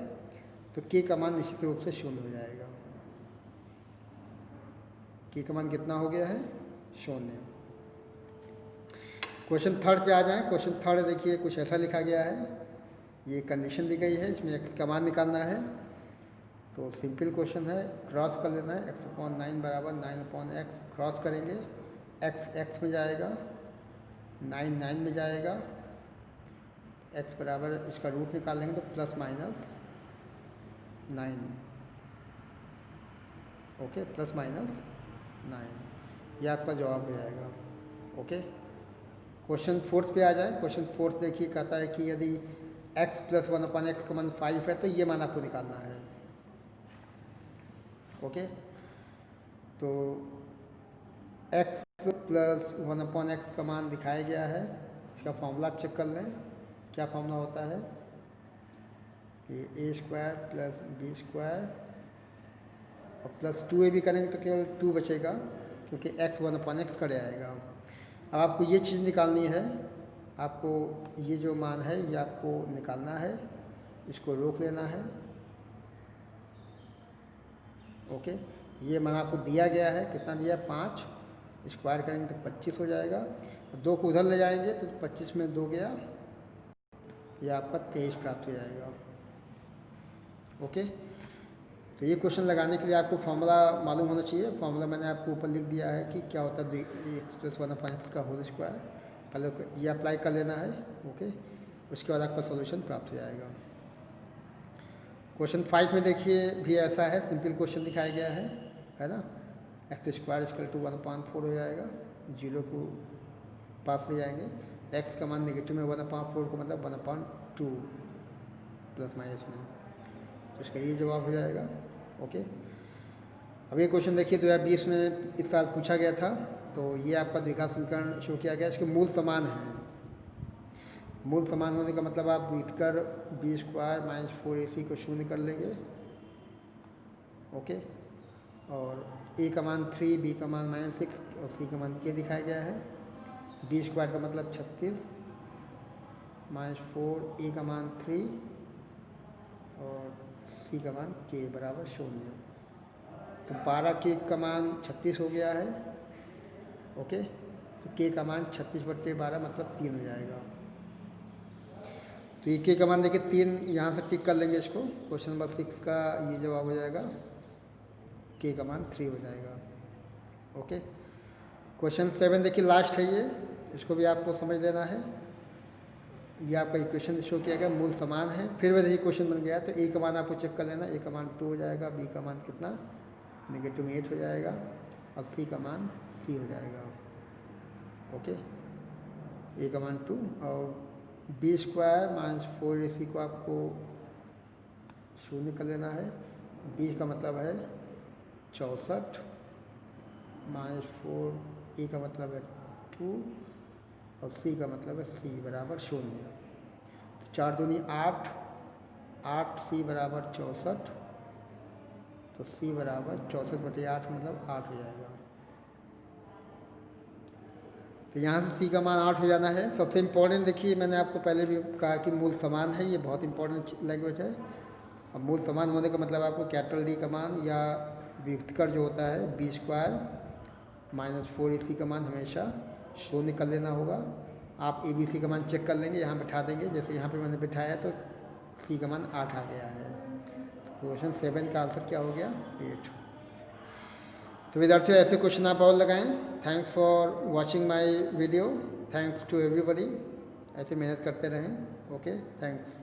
Speaker 1: तो k का मान निश्चित रूप से 0 हो जाएगा। k का मान कितना हो गया है 0। क्वेश्चन थर्ड पे आ जाएं। क्वेश्चन थर्ड देखिए कुछ ऐसा लिखा गया है। ये कंडीशन दी गई है, इसमें x का मान निकालना है। तो सिंपल क्वेश्चन है, क्रॉस कर लेना है। x/9 बराबर 9/x, क्रॉस करेंगे, x में जाएगा, 9 में जाएगा, x बराबर इसका रूट निकाल लेंगे तो plus minus 9। Okay, plus minus 9, ये आपका जवाब हो जाएगा। ओके। क्वेश्चन फोर्थ पे आ जाए। क्वेश्चन फोर्थ देखिए कहता है कि यदि x प्लस 1/x का मान 5 है तो ये मान आपको निकालना है। ओके। तो x प्लस 1/x का मान दिखाया गया है। इसका फॉर्मूला आप चेक कर लें। क्या फॉर्मूला होता है, ये a² प्लस b² और प्लस 2a भी करेंगे तो केवल 2 बचेगा क्योंकि x 1/x कट जाएगा। अब आपको ये चीज़ निकालनी है, आपको ये जो मान है ये आपको निकालना है, इसको रोक लेना है। ओके। ये मान आपको दिया गया है, कितना दिया, 5, स्क्वायर करेंगे तो 25 हो जाएगा। 2 को उधर ले जाएंगे तो 25 में 2 गया, ये आपका 23 प्राप्त हो जाएगा। ओके। तो ये क्वेश्चन लगाने के लिए आपको फॉर्मूला मालूम होना चाहिए। फॉर्मूला मैंने आपको ऊपर लिख दिया है कि क्या होता है x प्लस 1/x का होल स्क्वायर। पहले ये अप्लाई कर लेना है। ओके। उसके बाद आपका सॉल्यूशन प्राप्त हो जाएगा। क्वेश्चन 5 में देखिए भी ऐसा है, सिंपल क्वेश्चन दिखाया गया है ना। x² = 1/4 हो जाएगा, 0 को पास ले जाएंगे, x का मान नेगेटिव में 1/4 को मतलब 1/2 प्लस माइनस में। तो इसका ये जवाब हो जाएगा। ओके, अब ये क्वेश्चन देखिए 2020 में इस साल पूछा गया था। तो ये आपका द्विघात समीकरण शो किया गया, इसके मूल समान हैं। मूल समान होने का मतलब आप बीत कर बी स्क्वायर माइनस 4ac को शून्य कर लेंगे। ओके, और ए का मान 3, बी का मान -6 और सी का मान k दिखाया गया है। बी स्क्वायर का मतलब 36 -4, ए का मान 3 और सी का मान k बराबर 0। तो 12 के का मान 36 हो गया है। ओके, तो k का मान 36/12 मतलब 3 हो जाएगा। तो ये k का मान देखिए 3, यहाँ से टिक कर लेंगे इसको। क्वेश्चन नंबर 6 का ये जवाब हो जाएगा, k का मान 3 हो जाएगा। ओके, क्वेश्चन 7 देखिए लास्ट है ये, इसको भी आपको समझ लेना है। ये आपका इक्वेशन शो किया गया, मूल समान है। फिर वह देखिए क्वेश्चन बन गया है, तो a का मान आपको चेक कर लेना। a का मान 2 हो जाएगा, b का मान कितना -8 हो जाएगा, अब c का मान c हो जाएगा। ओके, a का मान 2 और बी स्क्वायर माइनस 4ac को आपको शून्य कर लेना है। b का मतलब है 64 -4, a का मतलब है 2 और c का मतलब है c बराबर 0। 4 दूनी 8, 8c बराबर 64, तो c बराबर 64/8 मतलब 8 हो जाएगा। तो यहाँ से c का मान 8 हो जाना है। सबसे इम्पोर्टेंट देखिए, मैंने आपको पहले भी कहा कि मूल समान है, ये बहुत इंपॉर्टेंट लैंग्वेज है। अब मूल समान होने का मतलब आपको कैपिटल D का मान या व्युत्कर जो होता है बी स्क्वायर माइनस 4ac का मान हमेशा शून्य कर लेना होगा। आप ABC का मान चेक कर लेंगे, यहाँ बिठा देंगे। जैसे यहाँ पे मैंने बिठाया तो c का मान 8 आ गया है। क्वेश्चन 7 का आंसर क्या हो गया, 8। तो विद्यार्थियों ऐसे क्वेश्चन आप और लगाएं। Thanks for watching my video, thanks to everybody. ऐसे मेहनत करते रहें। Okay, thanks.